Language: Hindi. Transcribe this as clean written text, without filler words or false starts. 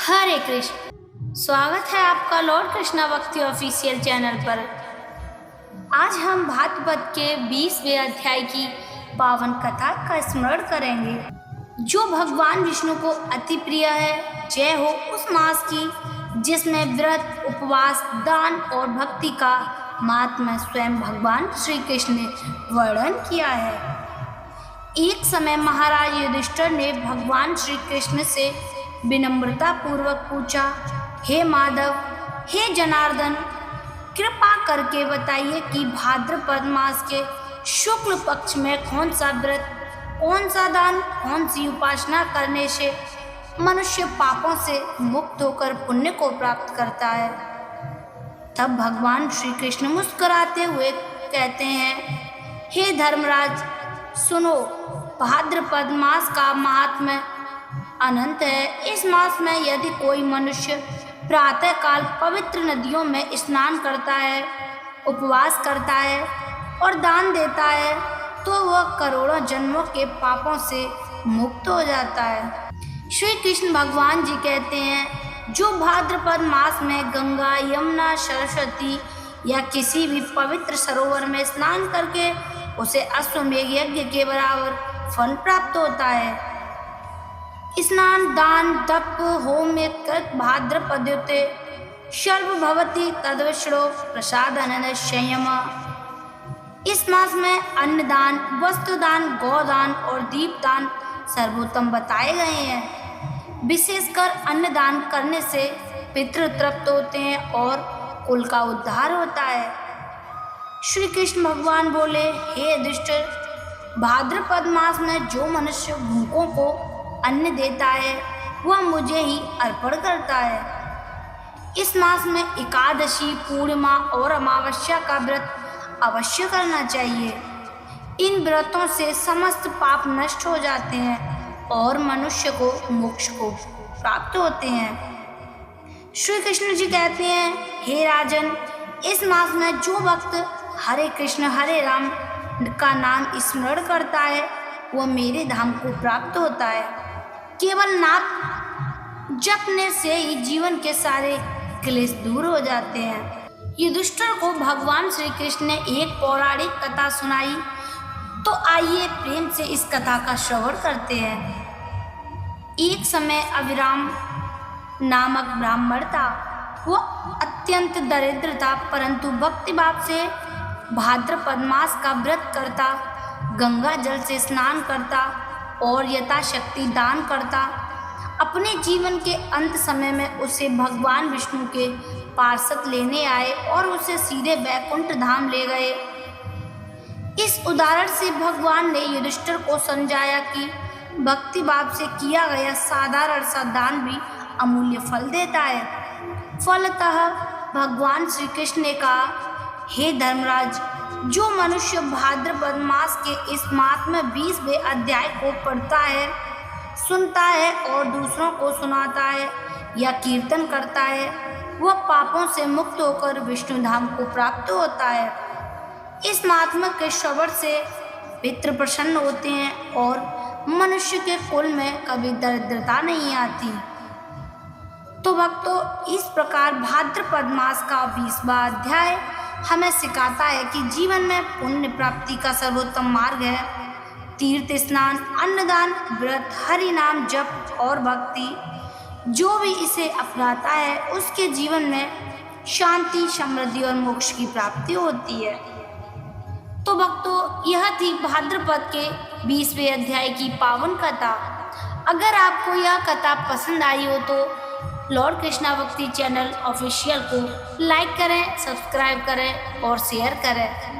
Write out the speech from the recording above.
हरे कृष्ण। स्वागत है आपका लॉर्ड कृष्णा भक्ति ऑफिशियल चैनल पर। आज हम भागवत के 20वें अध्याय की पावन कथा का स्मरण करेंगे जो भगवान विष्णु को अति प्रिय है। जय हो उस मास की जिसमें व्रत, उपवास, दान और भक्ति का महात्म्य स्वयं भगवान श्री कृष्ण ने वर्णन किया है। एक समय महाराज युधिष्ठिर ने भगवान श्री कृष्ण से विनम्रता पूर्वक पूछा, हे माधव, हे जनार्दन, कृपा करके बताइए कि भाद्रपद मास के शुक्ल पक्ष में कौन सा व्रत, कौन सा दान, कौन सी उपासना करने से मनुष्य पापों से मुक्त होकर पुण्य को प्राप्त करता है। तब भगवान श्री कृष्ण मुस्कुराते हुए कहते हैं, हे धर्मराज, सुनो, भाद्रपद मास का महात्म्य अनंत है। इस मास में यदि कोई मनुष्य प्रातः काल पवित्र नदियों में स्नान करता है, उपवास करता है और दान देता है तो वह करोड़ों जन्मों के पापों से मुक्त हो जाता है। श्री कृष्ण भगवान जी कहते हैं, जो भाद्रपद मास में गंगा, यमुना, सरस्वती या किसी भी पवित्र सरोवर में स्नान करके उसे अश्वमेध यज्ञ के बराबर फल प्राप्त होता है। स्नान, दान, तप, होम कृत भाद्रपदयुते सर्व भवति तद्विष्णो प्रसादन संयम। इस मास में अन्नदान, वस्त्रदान, गौदान और दीपदान सर्वोत्तम बताए गए हैं। विशेषकर अन्नदान करने से पितृ तृप्त होते हैं और कुल का उद्धार होता है। श्री कृष्ण भगवान बोले, हे युधिष्ठिर, भाद्रपद मास में जो मनुष्य भूखों को अन्न देता है वह मुझे ही अर्पण करता है। इस मास में एकादशी, पूर्णिमा और अमावस्या का व्रत अवश्य करना चाहिए। इन व्रतों से समस्त पाप नष्ट हो जाते हैं और मनुष्य को मोक्ष को प्राप्त होते हैं। श्री कृष्ण जी कहते हैं, हे राजन, इस मास में जो भक्त हरे कृष्ण हरे राम का नाम स्मरण करता है वह मेरे धाम को प्राप्त होता है। केवल नाम जपने से ही जीवन के सारे क्लेश दूर हो जाते हैं। युधिष्ठिर को भगवान श्री कृष्ण ने एक पौराणिक कथा सुनाई, तो आइए प्रेम से इस कथा का श्रवण करते हैं। एक समय अभिराम नामक ब्राह्मण था। वह अत्यंत दरिद्र था, परंतु भक्ति भाव से भाद्रपद मास का व्रत करता, गंगा जल से स्नान करता और यथाशक्ति दान करता। अपने जीवन के अंत समय में उसे भगवान विष्णु के पार्षद लेने आए और उसे सीधे वैकुंठ धाम ले गए। इस उदाहरण से भगवान ने युधिष्ठिर को समझाया कि भक्ति भाव से किया गया साधारण सा दान भी अमूल्य फल देता है। फलतः भगवान श्री कृष्ण ने कहा, हे धर्मराज, जो मनुष्य भाद्रपद मास के इस महात्म्य 20वें अध्याय को पढ़ता है, सुनता है और दूसरों को सुनाता है या कीर्तन करता है, वह पापों से मुक्त होकर विष्णु धाम को प्राप्त होता है। इस महात्म्य के श्रवण से पितृ प्रसन्न होते हैं और मनुष्य के कुल में कभी दरिद्रता नहीं आती। तो भक्तों, इस प्रकार भाद्रपद मास का 20वां अध्याय हमें सिखाता है कि जीवन में पुण्य प्राप्ति का सर्वोत्तम मार्ग है तीर्थ स्नान, अन्नदान, व्रत, हरि नाम जप और भक्ति। जो भी इसे अपनाता है उसके जीवन में शांति, समृद्धि और मोक्ष की प्राप्ति होती है। तो भक्तों, यह थी भाद्रपद के 20वें अध्याय की पावन कथा। अगर आपको यह कथा पसंद आई हो तो लॉर्ड कृष्णा भक्ति चैनल ऑफिशियल को लाइक करें, सब्सक्राइब करें और शेयर करें।